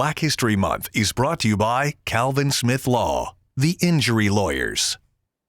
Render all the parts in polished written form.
Black History Month is brought to you by Calvin Smith Law, the injury lawyers.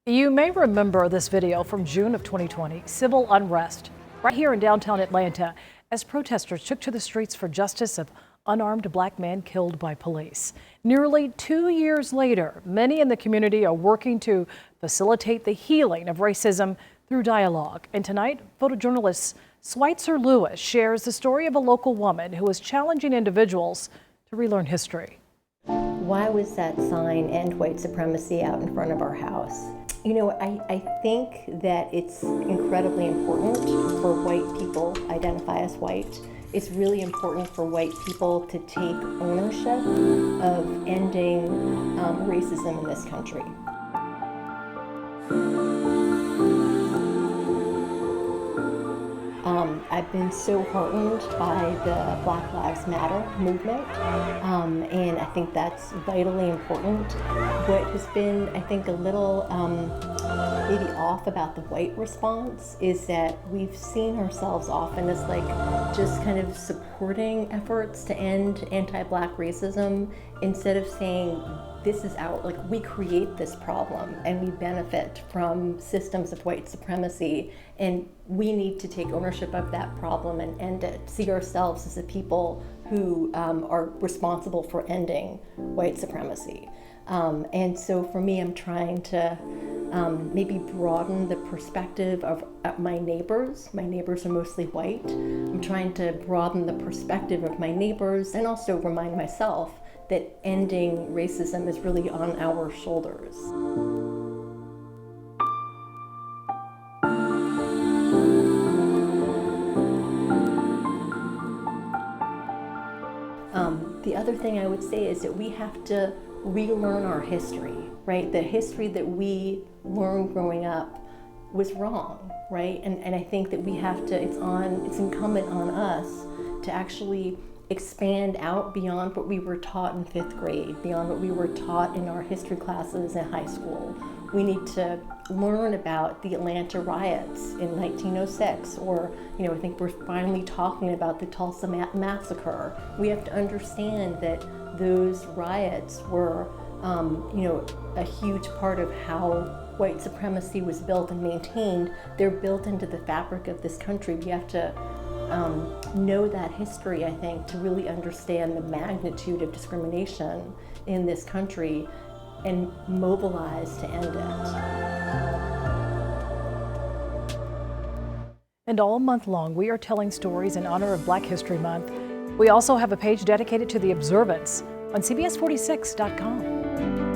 You may remember this video from June of 2020, civil unrest right here in downtown Atlanta as protesters took to the streets for justice of unarmed black man killed by police. Nearly 2 years later, many in the community are working to facilitate the healing of racism through dialogue. And tonight, photojournalist Schweitzer Lewis shares the story of a local woman who is challenging individuals to relearn history. Why was that sign "End White Supremacy" out in front of our house? You know, I think that it's incredibly important for white people to identify as white. It's really important for white people to take ownership of ending racism in this country. I've been so heartened by the Black Lives Matter movement, and I think that's vitally important. What has been, I think, a little maybe off about the white response is that we've seen ourselves often as like just kind of supporting efforts to end anti-Black racism instead of saying, this is like we create this problem and we benefit from systems of white supremacy, and we need to take ownership of that problem and end it. See ourselves as the people who are responsible for ending white supremacy. And so for me, I'm trying to maybe broaden the perspective of my neighbors. My neighbors are mostly white. I'm trying to broaden the perspective of my neighbors and also remind myself that ending racism is really on our shoulders. The other thing I would say is that we have to relearn our history, right? The history that we learned growing up was wrong, right? And I think that we have to, it's incumbent on us to actually expand out beyond what we were taught in 5th grade, beyond what we were taught in our history classes in high school. We need to learn about the Atlanta riots in 1906, or, you know, I think we're finally talking about the Tulsa massacre. We have to understand that those riots were, you know, a huge part of how white supremacy was built and maintained. They're built into the fabric of this country. We have to know that history, I think, to really understand the magnitude of discrimination in this country and mobilize to end it. And all month long, we are telling stories in honor of Black History Month. We also have a page dedicated to the observance on CBS46.com.